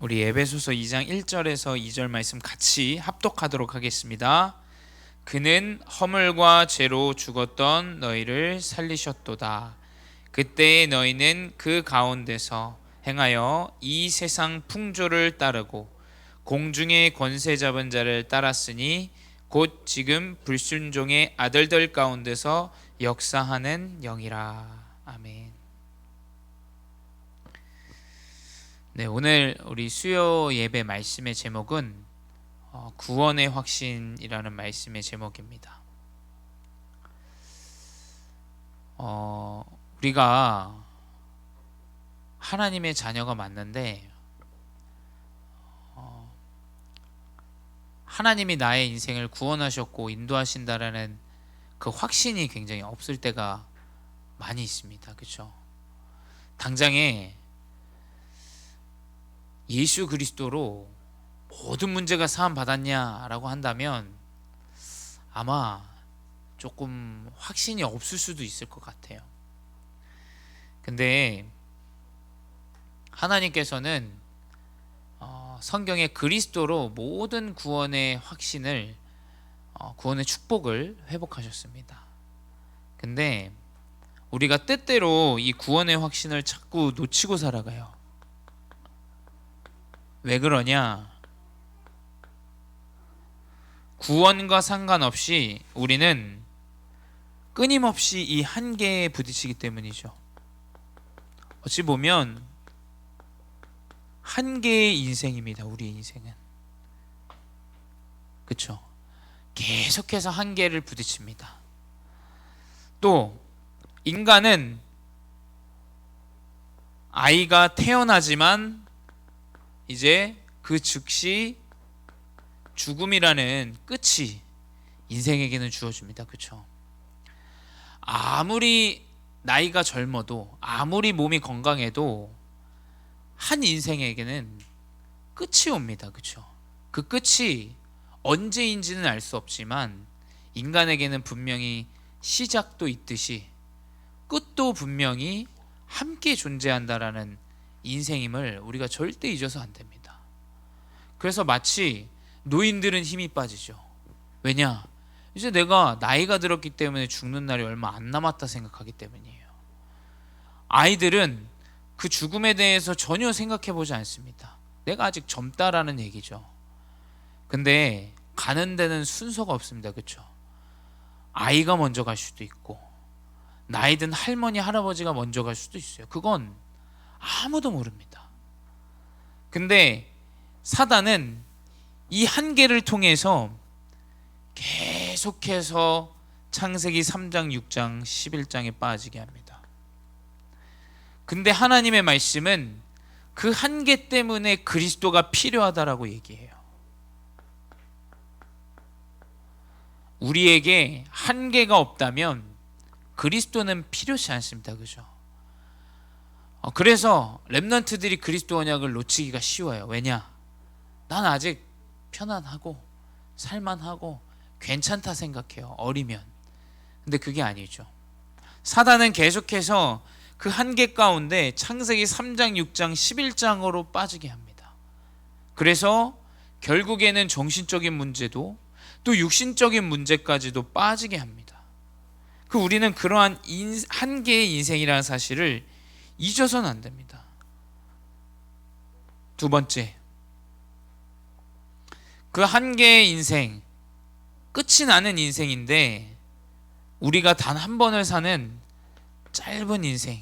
우리 에베소서 2장 1절에서 2절 말씀 같이 합독하도록 하겠습니다. 그는 허물과 죄로 죽었던 너희를 살리셨도다. 그때의 너희는 그 가운데서 행하여 이 세상 풍조를 따르고 공중의 권세 잡은 자를 따랐으니 곧 지금 불순종의 아들들 가운데서 역사하는 영이라. 아멘. 네, 오늘 우리 수요 예배 말씀의 제목은 구원의 확신이라는 말씀의 제목입니다. 우리가 하나님의 자녀가 맞는데 하나님이 나의 인생을 구원하셨고 인도하신다라는 그 확신이 굉장히 없을 때가 많이 있습니다. 그렇죠? 당장에 예수 그리스도로 모든 문제가 사함 받았냐라고 한다면 아마 조금 확신이 없을 수도 있을 것 같아요. 근데 하나님께서는 성경에 그리스도로 모든 구원의 확신을 구원의 축복을 회복하셨습니다. 근데 우리가 때때로 이 구원의 확신을 자꾸 놓치고 살아가요. 왜 그러냐? 구원과 상관없이 우리는 끊임없이 이 한계에 부딪히기 때문이죠. 어찌 보면 한계의 인생입니다. 우리의 인생은. 그렇죠? 계속해서 한계를 부딪힙니다. 또 인간은 아이가 태어나지만 이제 그 즉시 죽음이라는 끝이 인생에게는 주어집니다. 그렇죠? 아무리 나이가 젊어도 아무리 몸이 건강해도 한 인생에게는 끝이 옵니다. 그렇죠? 그 끝이 언제인지는 알 수 없지만 인간에게는 분명히 시작도 있듯이 끝도 분명히 함께 존재한다라는 인생임을 우리가 절대 잊어서 안 됩니다. 그래서 마치 노인들은 힘이 빠지죠. 왜냐? 이제 내가 나이가 들었기 때문에 죽는 날이 얼마 안 남았다 생각하기 때문이에요. 아이들은 그 죽음에 대해서 전혀 생각해 보지 않습니다. 내가 아직 젊다라는 얘기죠. 근데 가는 데는 순서가 없습니다. 그렇죠? 아이가 먼저 갈 수도 있고 나이 든 할머니 할아버지가 먼저 갈 수도 있어요. 그건 아무도 모릅니다. 근데 사단은 이 한계를 통해서 계속해서 창세기 3장, 6장, 11장에 빠지게 합니다. 근데 하나님의 말씀은 그 한계 때문에 그리스도가 필요하다라고 얘기해요. 우리에게 한계가 없다면 그리스도는 필요치 않습니다. 그죠? 그래서 렘넌트들이 그리스도 언약을 놓치기가 쉬워요. 왜냐? 난 아직 편안하고 살만하고 괜찮다 생각해요. 어리면. 근데 그게 아니죠. 사단은 계속해서 그 한계 가운데 창세기 3장, 6장, 11장으로 빠지게 합니다. 그래서 결국에는 정신적인 문제도 또 육신적인 문제까지도 빠지게 합니다. 우리는 그러한 한계의 인생이라는 사실을 잊어서는 안 됩니다. 두 번째, 그 한계의 인생, 끝이 나는 인생인데 우리가 단 한 번을 사는 짧은 인생,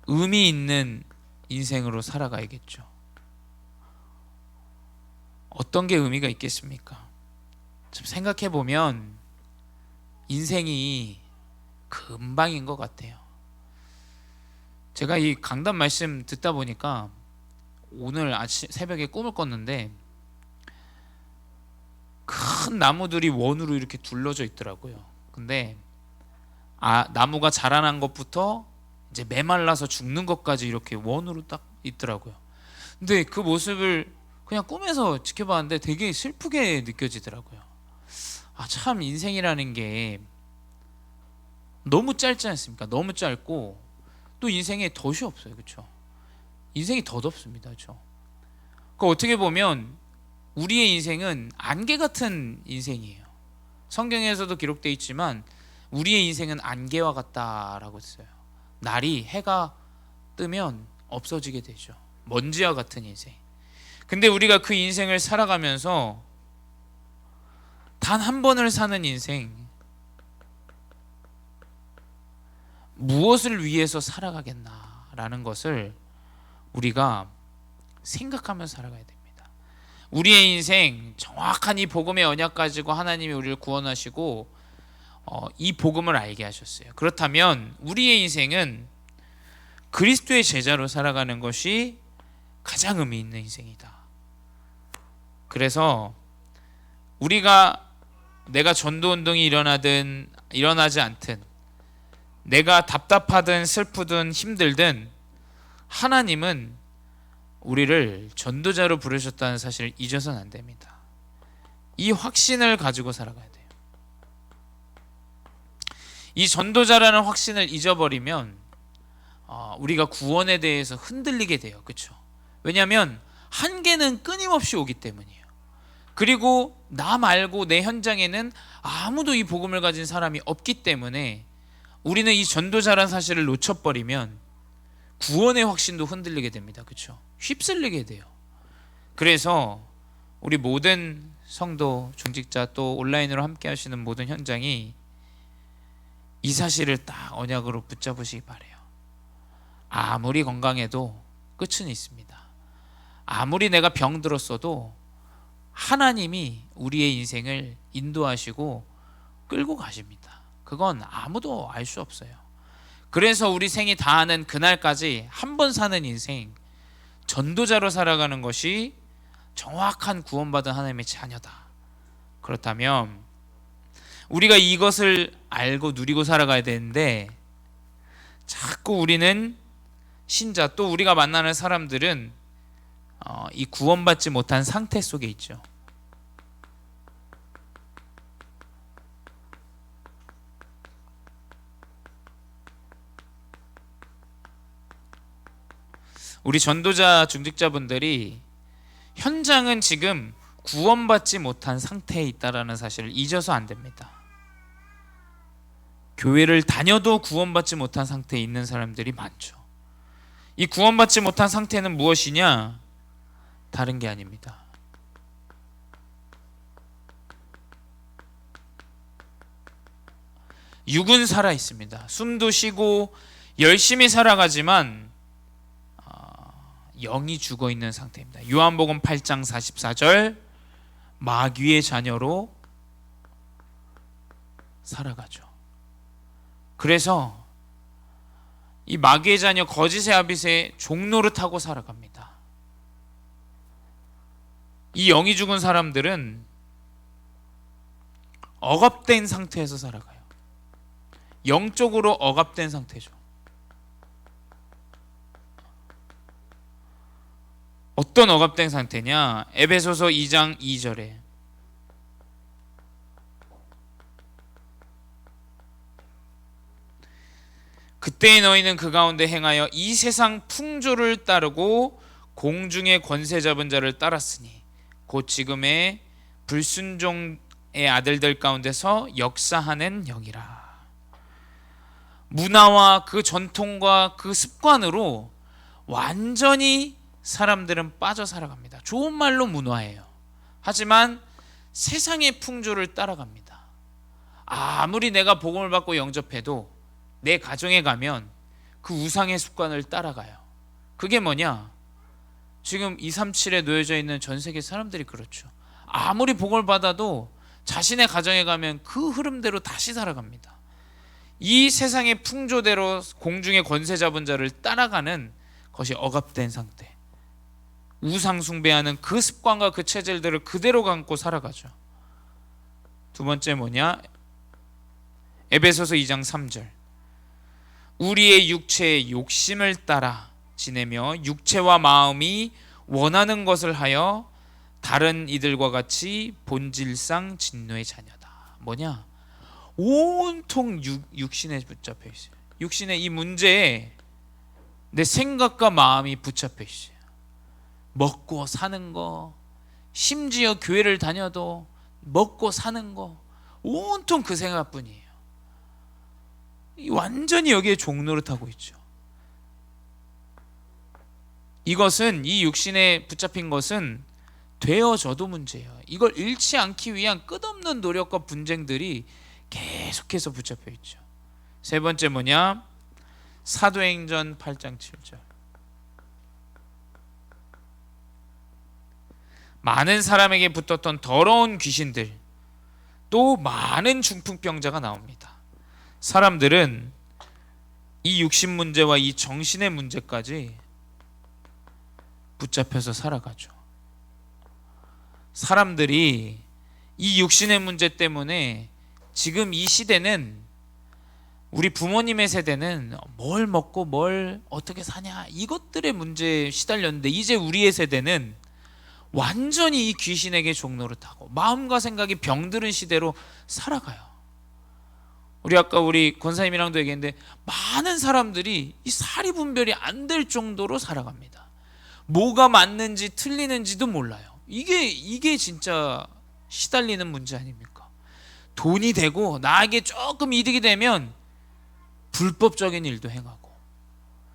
의미 있는 인생으로 살아가야겠죠. 어떤 게 의미가 있겠습니까? 좀 생각해 보면 인생이 금방인 것 같아요. 제가 이 강단 말씀 듣다 보니까 오늘 새벽에 꿈을 꿨는데 큰 나무들이 원으로 이렇게 둘러져 있더라고요. 근데 나무가 자라난 것부터 이제 메말라서 죽는 것까지 이렇게 원으로 딱 있더라고요. 근데 그 모습을 그냥 꿈에서 지켜봤는데 되게 슬프게 느껴지더라고요. 참 인생이라는 게 너무 짧지 않습니까? 너무 짧고 또 인생에 덫이 없어요. 그렇죠? 인생이 덧없습니다. 그렇죠? 그 어떻게 보면 우리의 인생은 안개 같은 인생이에요. 성경에서도 기록되어 있지만 우리의 인생은 안개와 같다라고 했어요. 날이 해가 뜨면 없어지게 되죠. 먼지와 같은 인생. 근데 우리가 그 인생을 살아가면서 단 한 번을 사는 인생, 무엇을 위해서 살아가겠나라는 것을 우리가 생각하면서 살아가야 됩니다. 우리의 인생 정확한 이 복음의 언약 가지고 하나님이 우리를 구원하시고 이 복음을 알게 하셨어요. 그렇다면 우리의 인생은 그리스도의 제자로 살아가는 것이 가장 의미 있는 인생이다. 그래서 내가 전도운동이 일어나든 일어나지 않든, 내가 답답하든 슬프든 힘들든 하나님은 우리를 전도자로 부르셨다는 사실을 잊어서는 안 됩니다. 이 확신을 가지고 살아가야 돼요. 이 전도자라는 확신을 잊어버리면 우리가 구원에 대해서 흔들리게 돼요. 그렇죠? 왜냐하면 한계는 끊임없이 오기 때문이에요. 그리고 나 말고 내 현장에는 아무도 이 복음을 가진 사람이 없기 때문에 우리는 이 전도자라는 사실을 놓쳐버리면 구원의 확신도 흔들리게 됩니다. 그렇죠? 휩쓸리게 돼요. 그래서 우리 모든 성도, 중직자, 또 온라인으로 함께 하시는 모든 현장이 이 사실을 딱 언약으로 붙잡으시기 바라요. 아무리 건강해도 끝은 있습니다. 아무리 내가 병들었어도 하나님이 우리의 인생을 인도하시고 끌고 가십니다. 그건 아무도 알 수 없어요. 그래서 우리 생이 다하는 그날까지 한 번 사는 인생, 전도자로 살아가는 것이 정확한 구원받은 하나님의 자녀다. 그렇다면 우리가 이것을 알고 누리고 살아가야 되는데, 자꾸 우리는 신자, 또 우리가 만나는 사람들은 이 구원받지 못한 상태 속에 있죠. 우리 전도자, 중직자분들이 현장은 지금 구원받지 못한 상태에 있다는 사실을 잊어서 안 됩니다. 교회를 다녀도 구원받지 못한 상태에 있는 사람들이 많죠. 이 구원받지 못한 상태는 무엇이냐? 다른 게 아닙니다. 육은 살아 있습니다. 숨도 쉬고 열심히 살아가지만 영이 죽어 있는 상태입니다. 요한복음 8장 44절, 마귀의 자녀로 살아가죠. 그래서 이 마귀의 자녀, 거짓의 아빗의 종노릇하고 살아갑니다. 이 영이 죽은 사람들은 억압된 상태에서 살아가요. 영적으로 억압된 상태죠. 어떤 억압된 상태냐? 에베소서 2장 2절에 그때의 너희는 그 가운데 행하여 이 세상 풍조를 따르고 공중의 권세 잡은 자를 따랐으니 곧 지금의 불순종의 아들들 가운데서 역사하는 영이라. 문화와 그 전통과 그 습관으로 완전히 사람들은 빠져 살아갑니다. 좋은 말로 문화예요. 하지만 세상의 풍조를 따라갑니다. 아무리 내가 복음을 받고 영접해도 내 가정에 가면 그 우상의 습관을 따라가요. 그게 뭐냐? 지금 237에 놓여져 있는 전 세계 사람들이 그렇죠. 아무리 복음을 받아도 자신의 가정에 가면 그 흐름대로 다시 살아갑니다. 이 세상의 풍조대로 공중의 권세 잡은 자를 따라가는 것이 억압된 상태. 우상 숭배하는 그 습관과 그 체질들을 그대로 갖고 살아가죠. 두 번째 뭐냐? 에베소서 2장 3절. 우리의 육체의 욕심을 따라 지내며 육체와 마음이 원하는 것을 하여 다른 이들과 같이 본질상 진노의 자녀다. 뭐냐? 온통 육신에 붙잡혀 있어요. 육신의 이 문제에 내 생각과 마음이 붙잡혀 있어요. 먹고 사는 거, 심지어 교회를 다녀도 먹고 사는 거, 온통 그 생각뿐이에요. 완전히 여기에 종노릇하고 있죠. 이것은, 이 육신에 붙잡힌 것은 되어져도 문제예요. 이걸 잃지 않기 위한 끝없는 노력과 분쟁들이 계속해서 붙잡혀 있죠. 세 번째 뭐냐? 사도행전 8장 7절. 많은 사람에게 붙었던 더러운 귀신들, 또 많은 중풍병자가 나옵니다. 사람들은 이 육신 문제와 이 정신의 문제까지 붙잡혀서 살아가죠. 사람들이 이 육신의 문제 때문에 지금 이 시대는, 우리 부모님의 세대는 뭘 먹고 뭘 어떻게 사냐, 이것들의 문제에 시달렸는데, 이제 우리의 세대는 완전히 이 귀신에게 종노릇하고 마음과 생각이 병들은 시대로 살아가요. 아까 우리 권사님이랑도 얘기했는데, 많은 사람들이 이 사리 분별이 안 될 정도로 살아갑니다. 뭐가 맞는지 틀리는지도 몰라요. 이게 진짜 시달리는 문제 아닙니까? 돈이 되고 나에게 조금 이득이 되면 불법적인 일도 행하고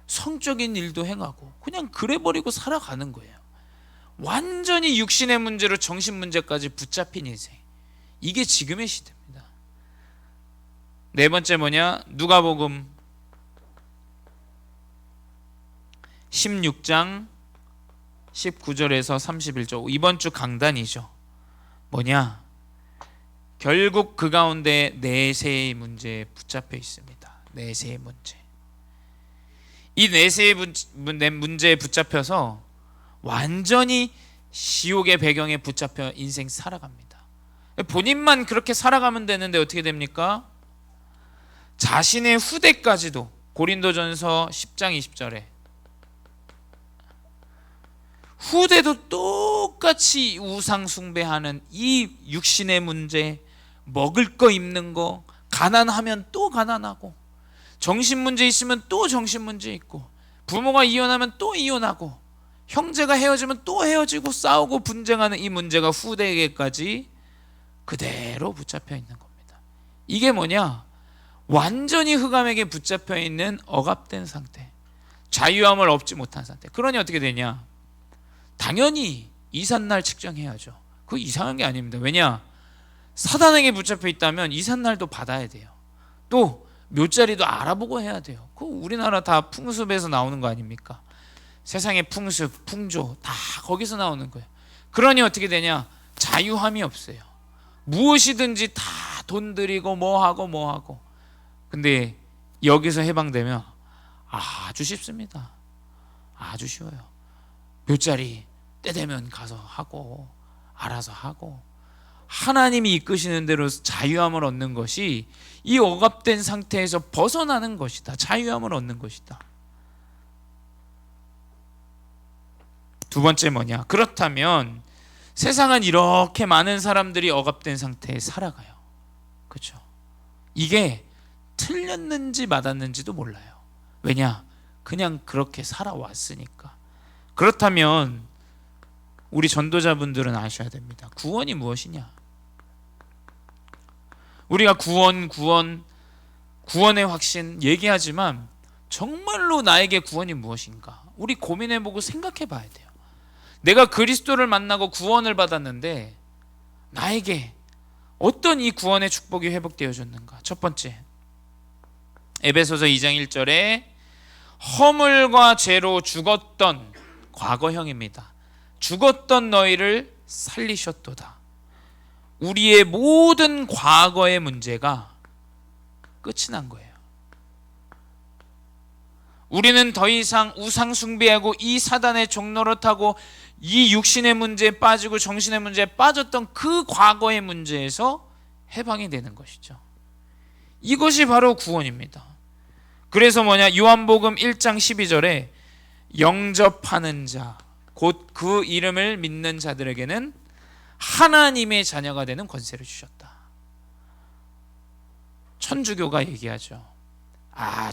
성적인 일도 행하고 그냥 그래버리고 살아가는 거예요. 완전히 육신의 문제로 정신 문제까지 붙잡힌 인생, 이게 지금의 시대입니다. 네 번째 뭐냐? 누가복음 16장 19절에서 31절, 이번 주 강단이죠. 뭐냐? 결국 그 가운데 내세의 문제에 붙잡혀 있습니다. 내세의 문제. 이 내세의 문제에 붙잡혀서 완전히 지옥의 배경에 붙잡혀 인생 살아갑니다. 본인만 그렇게 살아가면 되는데 어떻게 됩니까? 자신의 후대까지도, 고린도전서 10장 20절에 후대도 똑같이 우상 숭배하는 이 육신의 문제, 먹을 거 입는 거, 가난하면 또 가난하고, 정신 문제 있으면 또 정신 문제 있고, 부모가 이혼하면 또 이혼하고, 형제가 헤어지면 또 헤어지고 싸우고 분쟁하는 이 문제가 후대에게까지 그대로 붙잡혀 있는 겁니다. 이게 뭐냐? 완전히 흑암에게 붙잡혀 있는 억압된 상태, 자유함을 얻지 못한 상태. 그러니 어떻게 되냐? 당연히 이삿날 측정해야죠. 그거 이상한 게 아닙니다. 왜냐? 사단에게 붙잡혀 있다면 이삿날도 받아야 돼요. 또 묘자리도 알아보고 해야 돼요. 그거 우리나라 다 풍습에서 나오는 거 아닙니까? 세상의 풍습, 풍조 다 거기서 나오는 거예요. 그러니 어떻게 되냐? 자유함이 없어요. 무엇이든지 다 돈 들이고 뭐하고. 근데 여기서 해방되면 아주 쉽습니다. 아주 쉬워요. 묘자리 때 되면 가서 하고, 알아서 하고, 하나님이 이끄시는 대로 자유함을 얻는 것이 이 억압된 상태에서 벗어나는 것이다. 자유함을 얻는 것이다. 두 번째 뭐냐? 그렇다면 세상은 이렇게 많은 사람들이 억압된 상태에 살아가요. 그렇죠? 이게 틀렸는지 맞았는지도 몰라요. 왜냐? 그냥 그렇게 살아왔으니까. 그렇다면 우리 전도자분들은 아셔야 됩니다. 구원이 무엇이냐? 우리가 구원의 확신 얘기하지만 정말로 나에게 구원이 무엇인가? 우리 고민해보고 생각해봐야 돼요. 내가 그리스도를 만나고 구원을 받았는데 나에게 어떤 이 구원의 축복이 회복되어졌는가? 첫 번째, 에베소서 2장 1절에 허물과 죄로 죽었던, 과거형입니다. 죽었던 너희를 살리셨도다. 우리의 모든 과거의 문제가 끝이 난 거예요. 우리는 더 이상 우상 숭배하고 이 사단의 종노릇하고 이 육신의 문제에 빠지고 정신의 문제에 빠졌던 그 과거의 문제에서 해방이 되는 것이죠. 이것이 바로 구원입니다. 그래서 뭐냐? 요한복음 1장 12절에 영접하는 자, 곧 그 이름을 믿는 자들에게는 하나님의 자녀가 되는 권세를 주셨다. 천주교가 얘기하죠.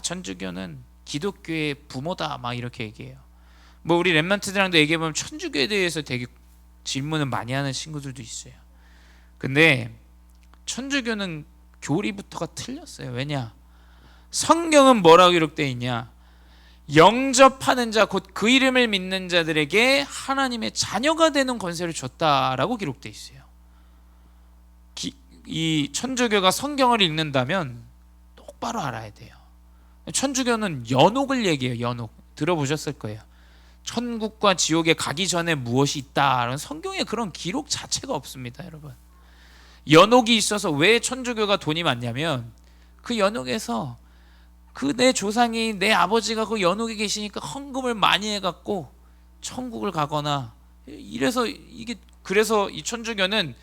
천주교는 기독교의 부모다 막 이렇게 얘기해요. 뭐 우리 랩런트들랑도 얘기해보면 천주교에 대해서 되게 질문을 많이 하는 친구들도 있어요. 근데 천주교는 교리부터가 틀렸어요. 왜냐? 성경은 뭐라고 기록되어 있냐? 영접하는 자, 곧 그 이름을 믿는 자들에게 하나님의 자녀가 되는 권세를 줬다라고 기록되어 있어요. 이 천주교가 성경을 읽는다면 똑바로 알아야 돼요. 천주교는 연옥을 얘기해요. 연옥 들어보셨을 거예요. 천국과 지옥에 가기 전에 무엇이 있다라는 성경에 그런 기록 자체가 없습니다, 여러분. 연옥이 있어서 왜 천주교가 돈이 많냐면 그 연옥에서 그 내 조상이, 내 아버지가 그 연옥에 계시니까 헌금을 많이 해갖고 천국을 가거나 이래서 이게, 그래서 이 천주교는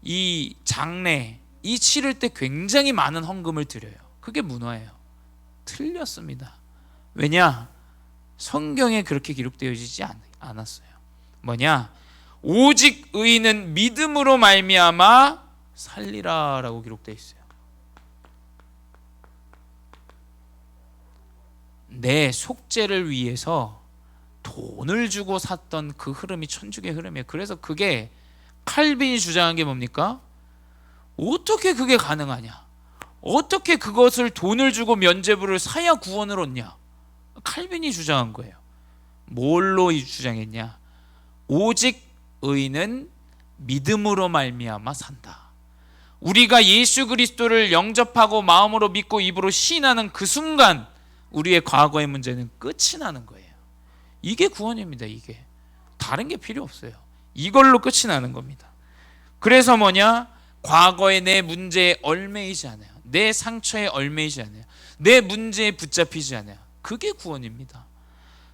이 장례 이 치를 때 굉장히 많은 헌금을 드려요. 그게 문화예요. 틀렸습니다. 왜냐? 성경에 그렇게 기록되어지지 않았어요. 뭐냐? 오직 의인은 믿음으로 말미암아 살리라라고 기록되어 있어요. 내 속죄를 위해서 돈을 주고 샀던 그 흐름이 천주교의 흐름이에요. 그래서 그게 칼빈이 주장한 게 뭡니까? 어떻게 그게 가능하냐? 어떻게 그것을 돈을 주고 면죄부를 사야 구원을 얻냐? 칼빈이 주장한 거예요. 뭘로 주장했냐? 오직 의인은 믿음으로 말미암아 산다. 우리가 예수 그리스도를 영접하고 마음으로 믿고 입으로 시인하는 그 순간 우리의 과거의 문제는 끝이 나는 거예요. 이게 구원입니다. 이게 다른 게 필요 없어요. 이걸로 끝이 나는 겁니다. 그래서 뭐냐? 과거의 내 문제에 얽매이지 않아요. 내 상처에 얽매이지 않아요. 내 문제에 붙잡히지 않아요. 그게 구원입니다.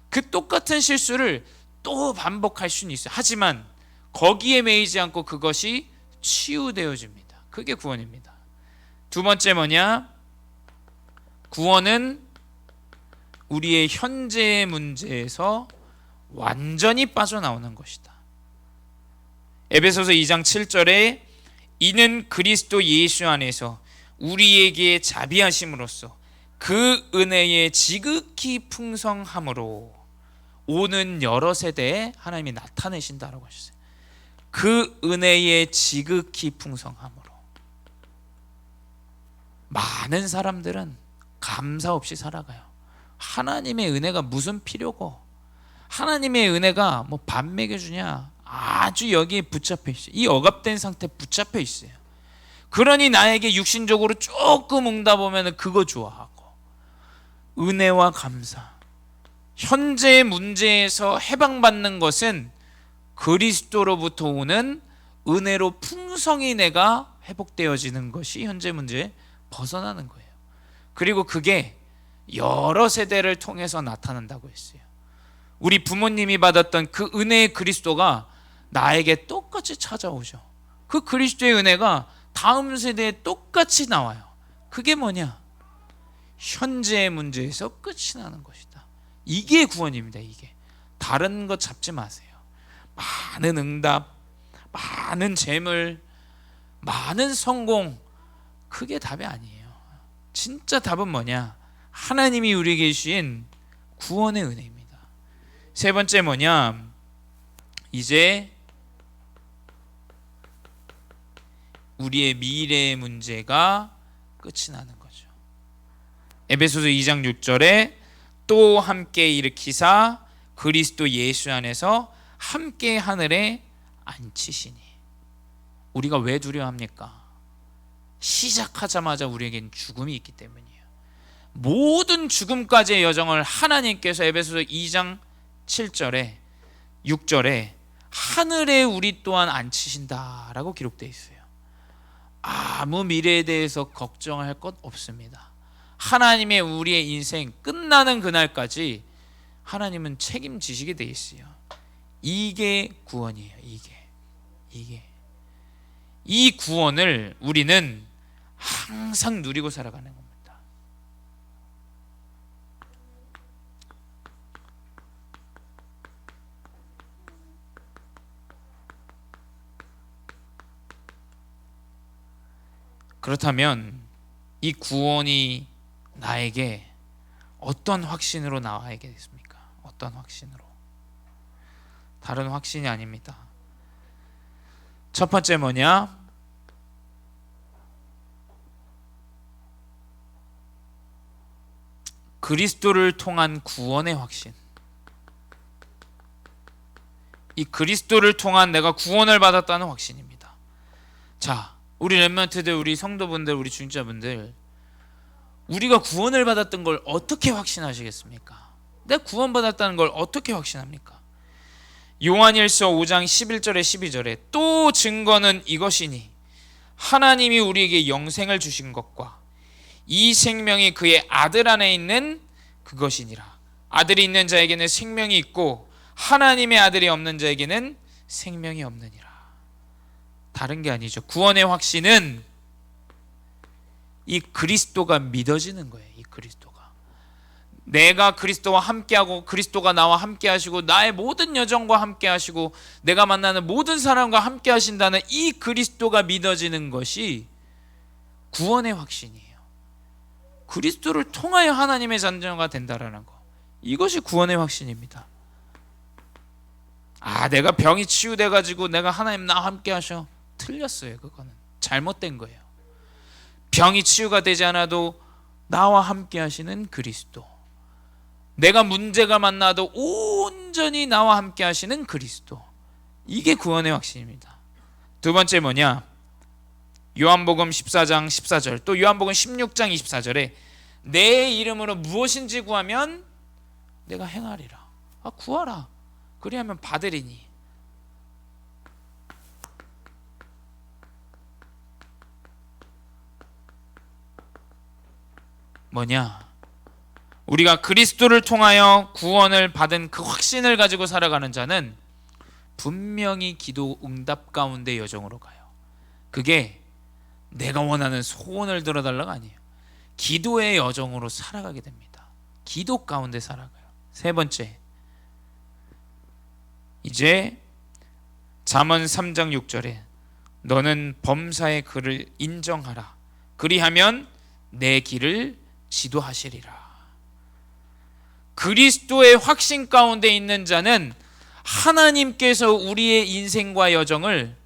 그 똑같은 실수를 또 반복할 수는 있어요. 하지만 거기에 매이지 않고 그것이 치유되어집니다. 그게 구원입니다. 두 번째 뭐냐? 구원은 우리의 현재의 문제에서 완전히 빠져나오는 것이다. 에베소서 2장 7절에 이는 그리스도 예수 안에서 우리에게 자비하심으로써 그 은혜의 지극히 풍성함으로 오는 여러 세대에 하나님이 나타내신다라고 하셨어요. 그 은혜의 지극히 풍성함으로. 많은 사람들은 감사 없이 살아가요. 하나님의 은혜가 무슨 필요고, 하나님의 은혜가 뭐 밥 먹여주냐, 아주 여기에 붙잡혀 있어요. 이 억압된 상태에 붙잡혀 있어요. 그러니 나에게 육신적으로 조금 응답하면 그거 좋아하고, 은혜와 감사, 현재의 문제에서 해방받는 것은 그리스도로부터 오는 은혜로 풍성히 내가 회복되어지는 것이 현재 문제에 벗어나는 거예요. 그리고 그게 여러 세대를 통해서 나타난다고 했어요. 우리 부모님이 받았던 그 은혜의 그리스도가 나에게 똑같이 찾아오죠. 그 그리스도의 은혜가 다음 세대에 똑같이 나와요. 그게 뭐냐? 현재의 문제에서 끝이 나는 것이다. 이게 구원입니다. 이게 다른 거 잡지 마세요. 많은 응답, 많은 재물, 많은 성공, 그게 답이 아니에요. 진짜 답은 뭐냐? 하나님이 우리에게 주신 구원의 은혜입니다. 세 번째 뭐냐? 이제 우리의 미래의 문제가 끝이 나는 거죠. 에베소서 2장 6절에 또 함께 일으키사 그리스도 예수 안에서 함께 하늘에 앉히시니. 우리가 왜 두려워합니까? 시작하자마자 우리에겐 죽음이 있기 때문이에요. 모든 죽음까지의 여정을 하나님께서 에베소서 2장 7절에 6절에 하늘에 우리 또한 앉히신다라고 기록되어 있어요. 아무 미래에 대해서 걱정할 것 없습니다. 하나님의 우리의 인생 끝나는 그날까지 하나님은 책임지시게 되어 있어요. 이게 구원이에요. 이게 이 구원을 우리는 항상 누리고 살아가는 겁니다. 그렇다면 이 구원이 나에게 어떤 확신으로 나와야겠습니까? 어떤 확신으로? 다른 확신이 아닙니다. 첫 번째 뭐냐? 그리스도를 통한 구원의 확신. 이 그리스도를 통한 내가 구원을 받았다는 확신입니다. 자, 우리 렘넌트들, 우리 성도분들, 우리 중자분들, 우리가 구원을 받았던 걸 어떻게 확신하시겠습니까? 내가 구원받았다는 걸 어떻게 확신합니까? 요한일서 5장 11절에 12절에 또 증거는 이것이니 하나님이 우리에게 영생을 주신 것과 이 생명이 그의 아들 안에 있는 그것이니라. 아들이 있는 자에게는 생명이 있고 하나님의 아들이 없는 자에게는 생명이 없느니라. 다른 게 아니죠. 구원의 확신은 이 그리스도가 믿어지는 거예요. 이 그리스도가. 내가 그리스도와 함께하고 그리스도가 나와 함께하시고 나의 모든 여정과 함께하시고 내가 만나는 모든 사람과 함께하신다는 이 그리스도가 믿어지는 것이 구원의 확신이에요. 그리스도를 통하여 하나님의 자녀가 된다라는 거. 이것이 구원의 확신입니다. 내가 병이 치유돼가지고 내가 하나님 나와 함께하셔. 틀렸어요. 그거는 잘못된 거예요. 병이 치유가 되지 않아도 나와 함께 하시는 그리스도, 내가 문제가 만나도 온전히 나와 함께 하시는 그리스도, 이게 구원의 확신입니다. 두 번째 뭐냐? 요한복음 14장 14절, 또 요한복음 16장 24절에 내 이름으로 무엇인지 구하면 내가 행하리라. 구하라. 그리하면 받으리니. 뭐냐? 우리가 그리스도를 통하여 구원을 받은 그 확신을 가지고 살아가는 자는 분명히 기도 응답 가운데 여정으로 가요. 그게 내가 원하는 소원을 들어달라가 아니에요. 기도의 여정으로 살아가게 됩니다. 기도 가운데 살아가요. 세 번째, 이제 잠언 3장 6절에 너는 범사의 그를 인정하라. 그리하면 내 길을 지도하시리라. 그리스도의 확신 가운데 있는 자는 하나님께서 우리의 인생과 여정을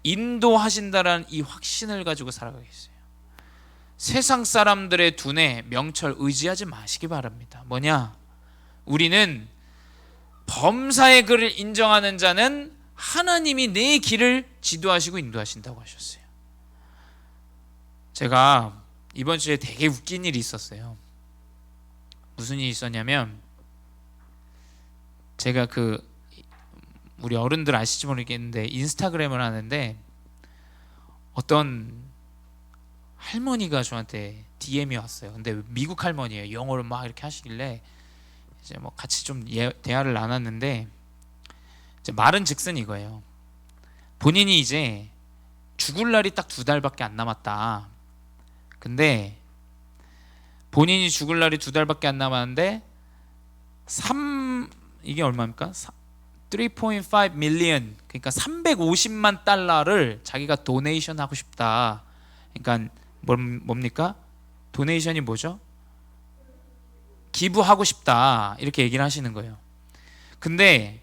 인도하신다라는 이 확신을 가지고 살아가겠어요. 세상 사람들의 두뇌, 명철 의지하지 마시기 바랍니다. 뭐냐? 우리는 범사의 그를 인정하는 자는 하나님이 내 길을 지도하시고 인도하신다고 하셨어요. 제가 이번 주에 되게 웃긴 일이 있었어요. 무슨 일이 있었냐면, 제가 우리 어른들 아실지 모르겠는데 인스타그램을 하는데 어떤 할머니가 저한테 DM이 왔어요. 근데 미국 할머니예요. 영어를 막 이렇게 하시길래 이제 뭐 같이 좀 대화를 나눴는데, 이제 말은 즉슨 이거예요. 본인이 이제 죽을 날이 딱 2달밖에 안 남았다. 근데 본인이 죽을 날이 2달밖에 안 남았는데 이게 얼마입니까? 3.5 밀리언, 그러니까 350만 달러를 자기가 도네이션 하고 싶다. 그러니까 뭡니까? 도네이션이 뭐죠? 기부하고 싶다, 이렇게 얘기를 하시는 거예요. 근데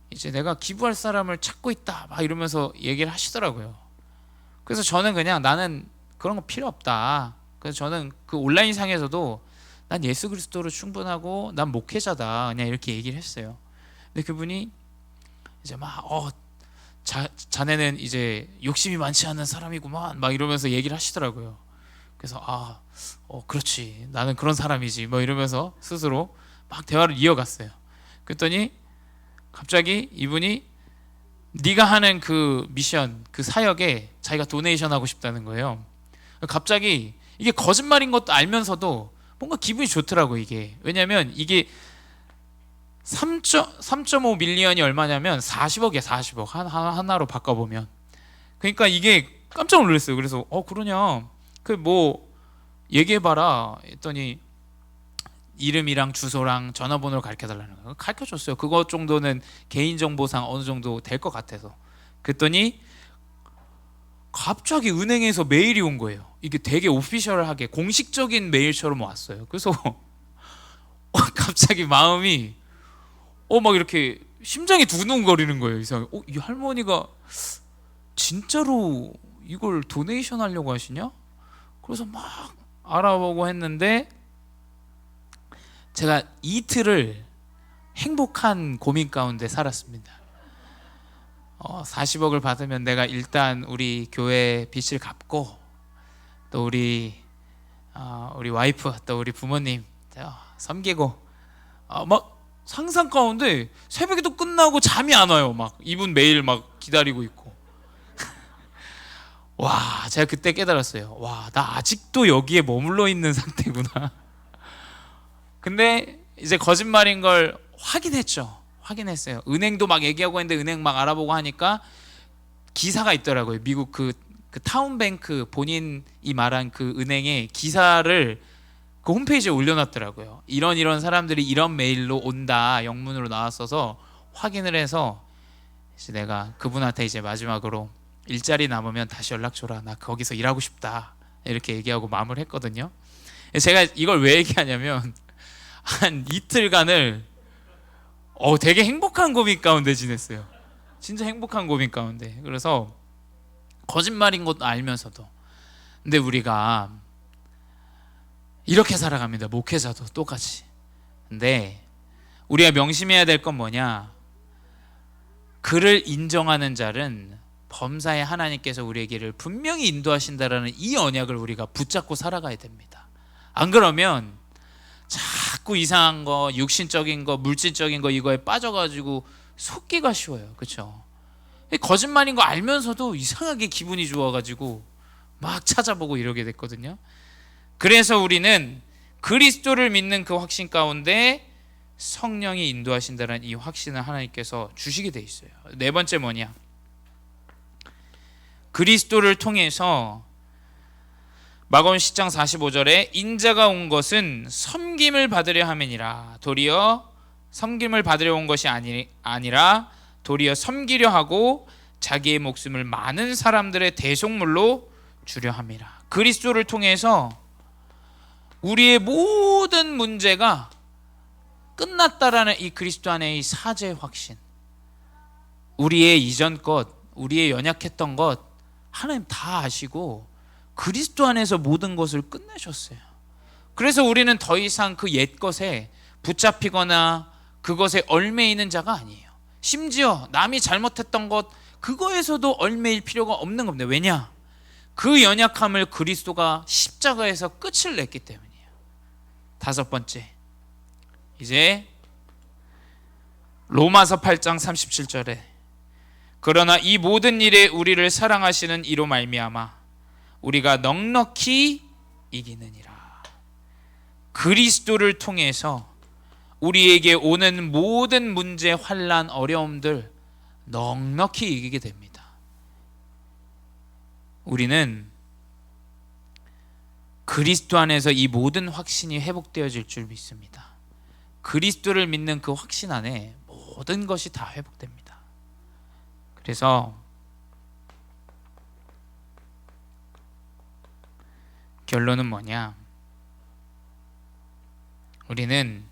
이제 내가 기부할 사람을 찾고 있다 막 이러면서 얘기를 하시더라고요. 그래서 저는 그냥 나는 그런 거 필요 없다. 그래서 저는 그 온라인 상에서도 난 예수 그리스도로 충분하고 난 목회자다, 그냥 이렇게 얘기를 했어요. 근데 그분이 이제 막 자네는 이제 욕심이 많지 않은 사람이구만 막 이러면서 얘기를 하시더라고요. 그래서 그렇지, 나는 그런 사람이지 뭐 이러면서 스스로 막 대화를 이어갔어요. 그랬더니 갑자기 이분이 네가 하는 그 미션, 그 사역에 자기가 도네이션 하고 싶다는 거예요. 갑자기 이게 거짓말인 것도 알면서도 뭔가 기분이 좋더라고요. 이게 왜냐면 이게 3.5 밀리언이 얼마냐면 40억이야. 40억 하나로 바꿔보면. 그러니까 이게 깜짝 놀랐어요. 그래서 그러냐, 그 뭐 얘기해봐라 했더니 이름이랑 주소랑 전화번호를 가르쳐달라는 거예요. 가르쳐줬어요. 그것 정도는 개인정보상 어느 정도 될 것 같아서. 그랬더니 갑자기 은행에서 메일이 온 거예요. 이게 되게 오피셜하게 공식적인 메일처럼 왔어요. 그래서 갑자기 마음이 막 이렇게 심장이 두근거리는 거예요. 이상하게 이 할머니가 진짜로 이걸 도네이션 하려고 하시냐? 그래서 막 알아보고 했는데 제가 이틀을 행복한 고민 가운데 살았습니다. 40억을 받으면 내가 일단 우리 교회 빚을 갚고 또 우리 와이프 또 우리 부모님 섬기고 막 상상 가운데 새벽에도 끝나고 잠이 안 와요. 막 이분 메일 막 기다리고 있고 와, 제가 그때 깨달았어요. 와, 나 아직도 여기에 머물러 있는 상태구나. 근데 이제 거짓말인 걸 확인했어요. 은행도 막 얘기하고 했는데 은행 막 알아보고 하니까 기사가 있더라고요. 미국 그 타운뱅크 본인이 말한 그 은행의 기사를 그 홈페이지에 올려놨더라고요. 이런 사람들이 이런 메일로 온다 영문으로 나왔어서 확인을 해서 이제 내가 그분한테 이제 마지막으로 일자리 남으면 다시 연락 줘라. 나 거기서 일하고 싶다. 이렇게 얘기하고 마무리했거든요. 제가 이걸 왜 얘기하냐면 한 이틀간을 되게 행복한 고민 가운데 지냈어요. 진짜 행복한 고민 가운데. 그래서 거짓말인 것도 알면서도. 근데 우리가 이렇게 살아갑니다. 목회자도 똑같이. 근데 우리가 명심해야 될 건 뭐냐? 그를 인정하는 자는 범사에 하나님께서 우리에게를 분명히 인도하신다라는 이 언약을 우리가 붙잡고 살아가야 됩니다. 안 그러면 자꾸 이상한 거, 육신적인 거, 물질적인 거 이거에 빠져가지고 속기가 쉬워요. 그렇죠? 거짓말인 거 알면서도 이상하게 기분이 좋아가지고 막 찾아보고 이러게 됐거든요. 그래서 우리는 그리스도를 믿는 그 확신 가운데 성령이 인도하신다는 이 확신을 하나님께서 주시게 돼 있어요. 네 번째 뭐냐? 그리스도를 통해서 마가복음 10장 45절에 인자가 온 것은 섬김을 받으려 함이니라. 도리어 섬김을 받으려 온 것이 아니라 도리어 섬기려 하고 자기의 목숨을 많은 사람들의 대속물로 주려 함이라. 그리스도를 통해서 우리의 모든 문제가 끝났다라는 이 그리스도 안의 이 사죄의 확신, 우리의 이전 것, 우리의 연약했던 것 하나님 다 아시고 그리스도 안에서 모든 것을 끝내셨어요. 그래서 우리는 더 이상 그 옛 것에 붙잡히거나 그것에 얽매이는 자가 아니에요. 심지어 남이 잘못했던 것 그거에서도 얽매일 필요가 없는 겁니다. 왜냐? 그 연약함을 그리스도가 십자가에서 끝을 냈기 때문이에요. 다섯 번째, 이제 로마서 8장 37절에 그러나 이 모든 일에 우리를 사랑하시는 이로 말미암아 우리가 넉넉히 이기느니라. 그리스도를 통해서 우리에게 오는 모든 문제, 환난, 어려움들 넉넉히 이기게 됩니다. 우리는 그리스도 안에서 이 모든 확신이 회복되어질 줄 믿습니다. 그리스도를 믿는 그 확신 안에 모든 것이 다 회복됩니다. 그래서 결론은 뭐냐? 우리는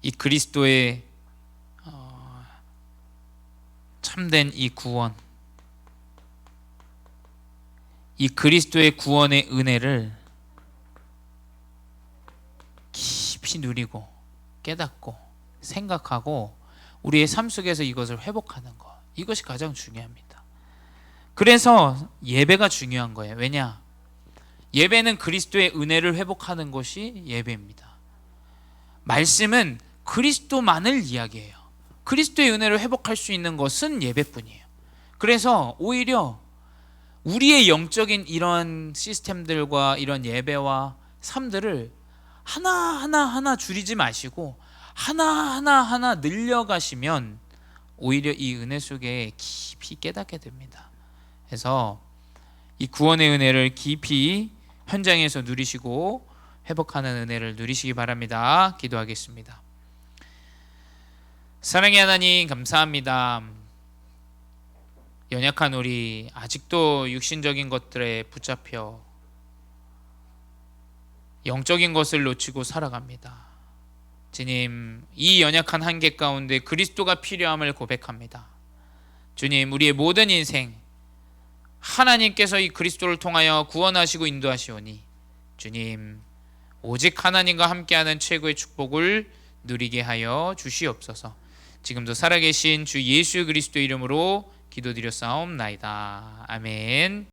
이 그리스도의 참된 이 구원, 이 그리스도의 구원의 은혜를 깊이 누리고 깨닫고 생각하고 우리의 삶 속에서 이것을 회복하는 것, 이것이 가장 중요합니다. 그래서 예배가 중요한 거예요. 왜냐? 예배는 그리스도의 은혜를 회복하는 것이 예배입니다. 말씀은 그리스도만을 이야기해요. 그리스도의 은혜를 회복할 수 있는 것은 예배뿐이에요. 그래서 오히려 우리의 영적인 이런 시스템들과 이런 예배와 삶들을 하나하나 줄이지 마시고 하나하나 늘려가시면 오히려 이 은혜 속에 깊이 깨닫게 됩니다. 그래서 이 구원의 은혜를 깊이 현장에서 누리시고 회복하는 은혜를 누리시기 바랍니다. 기도하겠습니다. 사랑의 하나님, 감사합니다. 연약한 우리, 아직도 육신적인 것들에 붙잡혀 영적인 것을 놓치고 살아갑니다. 주님, 이 연약한 한계 가운데 그리스도가 필요함을 고백합니다. 주님, 우리의 모든 인생 하나님께서 이 그리스도를 통하여 구원하시고 인도하시오니 주님, 오직 하나님과 함께하는 최고의 축복을 누리게 하여 주시옵소서. 지금도 살아계신 주 예수 그리스도 이름으로 기도드렸사옵나이다. 아멘.